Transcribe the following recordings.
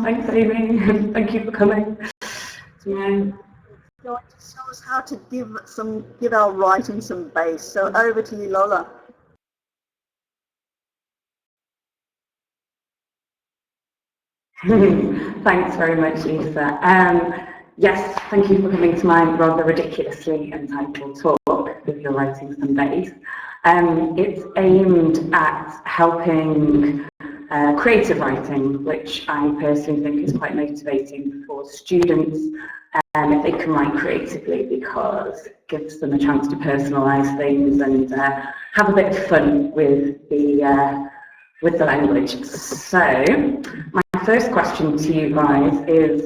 Thanks, Amy. Thank you for coming. Going to show us how to give our writing some base. So over to you, Lola. Thanks very much, Lisa. Yes, thank you for coming to my rather ridiculously entitled talk, If You're Writing Some Base. It's aimed at helping creative writing, which I personally think is quite motivating for students if they can write creatively, because it gives them a chance to personalise things and have a bit of fun with the language. So, my first question to you guys is,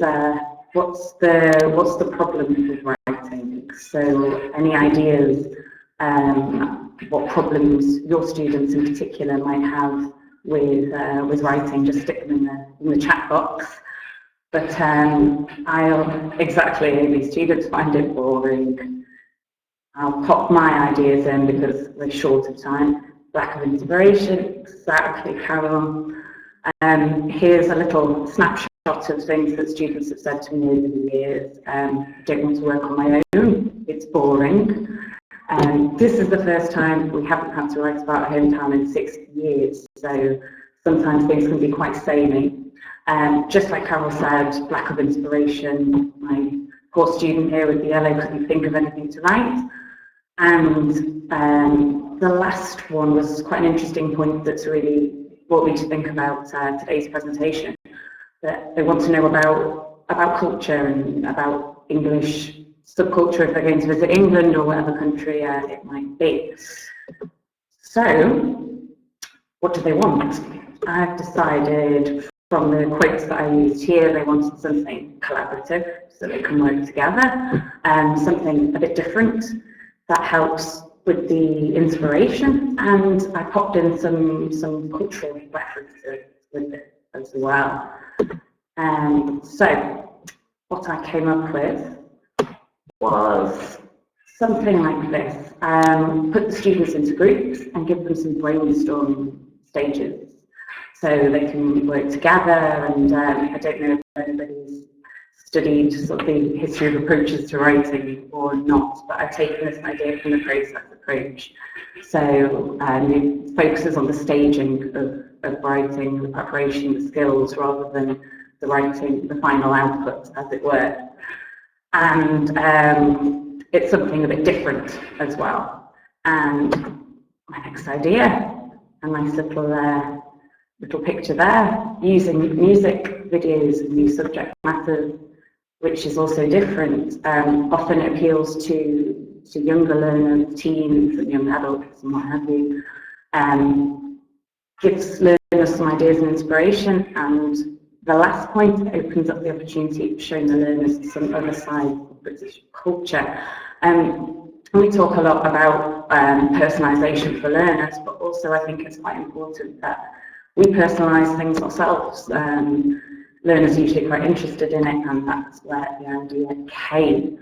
what's the problem with writing? So, any ideas what problems your students in particular might have with writing? Just stick them in the chat box. But maybe students find it boring. I'll pop my ideas in because we're short of time. Lack of inspiration, exactly, Carol. Here's a little snapshot of things that students have said to me over the years. Don't want to work on my own, it's boring. This is the first time we haven't had to write about a hometown in 6 years, so sometimes things can be quite samey. Just like Carol said, lack of inspiration. My poor student here with the yellow couldn't think of anything to write. And the last one was quite an interesting point that's really brought me to think about today's presentation, that they want to know about culture and about English subculture if they're going to visit England or whatever country it might be. So, what do they want? I've decided from the quotes that I used here, they wanted something collaborative so they can work together, something a bit different that helps with the inspiration, and I popped in some cultural references with it as well. So what I came up with was something like this. Put the students into groups and give them some brainstorming stages so they can work together. And I don't know if anybody's studied sort of the history of approaches to writing or not, but I've taken this idea from the process approach. So it focuses on the staging of writing, the preparation, the skills, rather than the writing, the final output, as it were. And it's something a bit different as well. And my next idea, a nice little picture there, using music videos and new subject matters, which is also different. Often it appeals to younger learners, teens and young adults and what have you. Gives learners some ideas and inspiration, and the last point opens up the opportunity of showing the learners some other side of British culture. We talk a lot about personalisation for learners, but also I think it's quite important that we personalise things ourselves. Learners are usually quite interested in it, and that's where the idea came.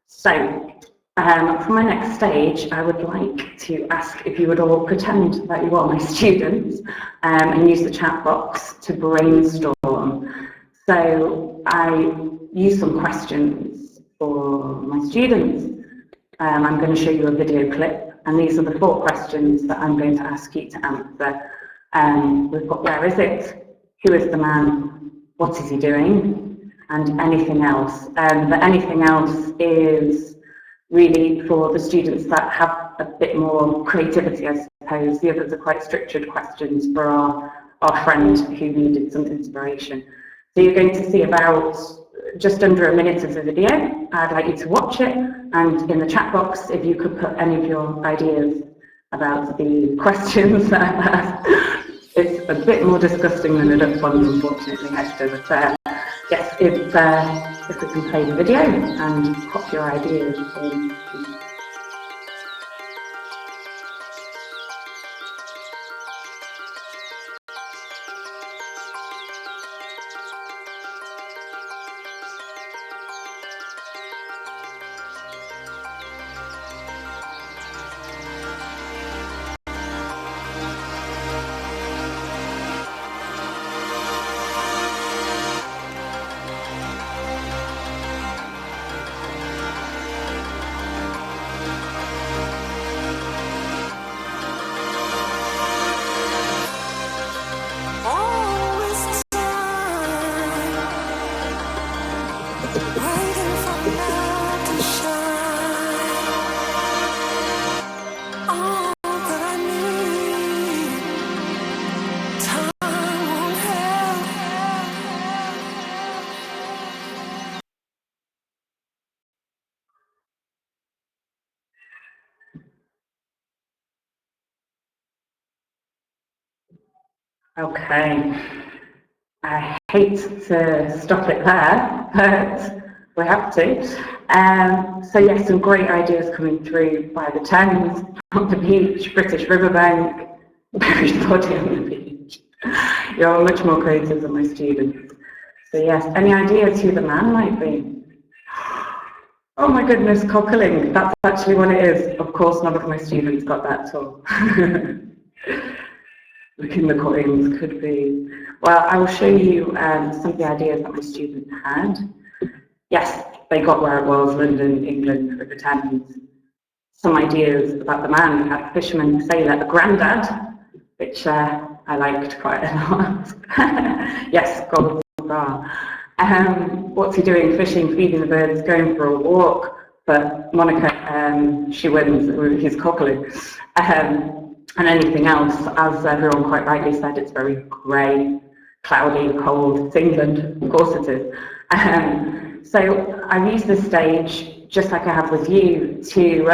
So, for my next stage, I would like to ask if you would all pretend that you are my students and use the chat box to brainstorm. So, I use some questions for my students. I'm going to show you a video clip, and these are the 4 questions that I'm going to ask you to answer. We've got where is it, who is the man, what is he doing, and anything else. But anything else is really for the students that have a bit more creativity, I suppose. The others are quite structured questions for our friend who needed some inspiration. So you're going to see about just under a minute of the video. I'd like you to watch it, and in the chat box, if you could put any of your ideas about the questions. It's a bit more disgusting than it looks on, unfortunately, Hector, but yes, if we can play the video and pop your ideas in. Okay. I hate to stop it there, but we have to. So yes, some great ideas coming through by the Thames, on the beach, British riverbank, buried body on the beach. You're much more creative than my students. So yes, any ideas who the man might be? Oh my goodness, cockling. That's actually what it is. Of course, none of my students got that at all. Looking the coins could be. Well, I will show you some of the ideas that my students had. Yes, they got where it was, London, England, River Thames. Some ideas about the man. We had a fisherman, a sailor, a grandad, which I liked quite a lot. Yes, gold star. What's he doing? Fishing, feeding the birds, going for a walk. But Monica, she wins with his cockling. And anything else, as everyone quite rightly said, it's very grey, cloudy, cold. It's England, of course it is. So I've used this stage, just like I have with you, to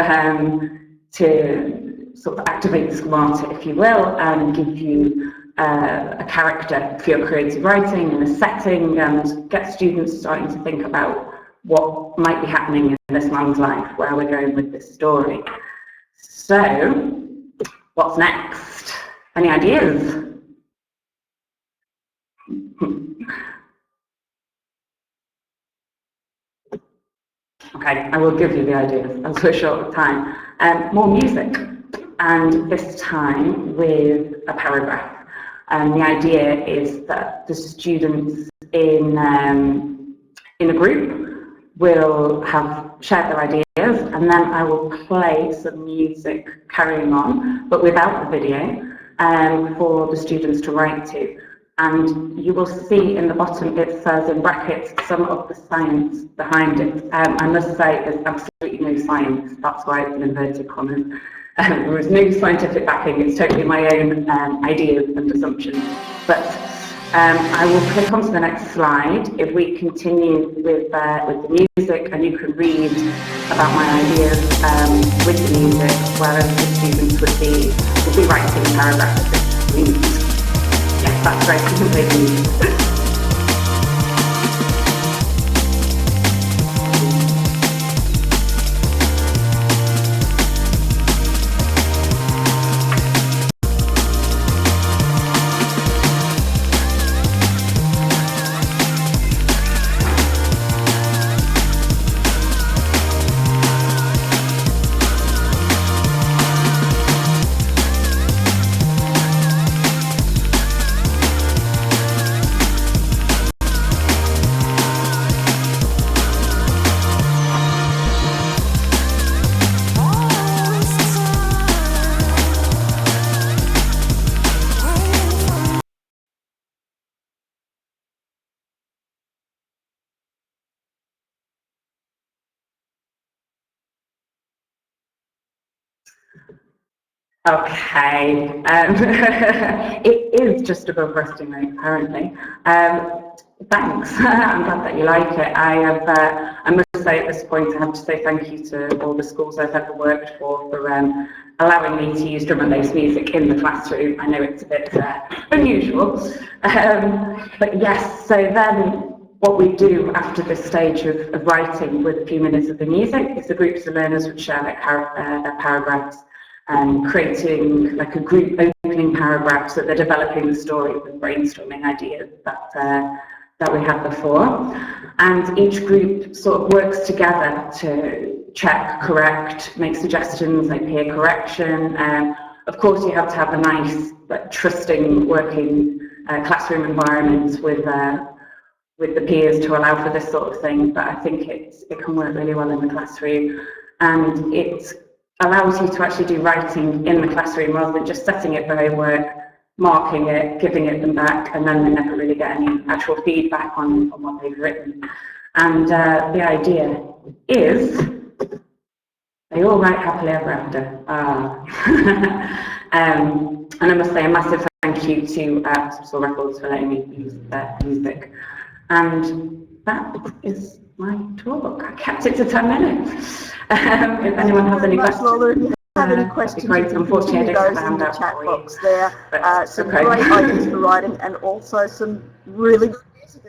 sort of activate the schemata, if you will, and give you a character for your creative writing and a setting, and get students starting to think about what might be happening in this man's life, where we're going with this story. So, what's next? Any ideas? Okay, I will give you the ideas as we're short of time. More music, and this time with a paragraph. And the idea is that the students in a group will have shared their ideas, and then I will play some music carrying on, but without the video, for the students to write to. And you will see in the bottom it says in brackets some of the science behind it. I must say there's absolutely no science, that's why it's in inverted commas. There is no scientific backing, it's totally my own ideas and assumptions. But I will click onto the next slide. If we continue with the music, and you can read about my ideas with the music, whereas the students would be writing a paragraph of this. Yes, that's very completely. Okay, it is just above resting rate apparently. Thanks, I'm glad that you like it. I must say at this point, I have to say thank you to all the schools I've ever worked for allowing me to use drum and bass music in the classroom. I know it's a bit unusual, but yes, so then what we do after this stage of writing with a few minutes of the music is the groups of learners would share their paragraphs, and creating like a group opening paragraph so that they're developing the story with brainstorming ideas that we had before. And each group sort of works together to check, correct, make suggestions, like peer correction. Of course, you have to have a nice, but trusting working classroom environment with the peers to allow for this sort of thing. But I think it can work really well in the classroom, and it allows you to actually do writing in the classroom rather than just setting it for homework, marking it, giving it them back, and then they never really get any actual feedback on what they've written. And the idea is they all write happily ever after. And I must say a massive thank you to Soul Records for letting me use their music. And that is my talk. I kept it to 10 minutes. If anyone has any questions. Lola, if you have any That'd be questions, great. you can Unfortunately, continue I don't those have in the the handout chat for you. box there. But, Some okay. great ideas for writing and also some really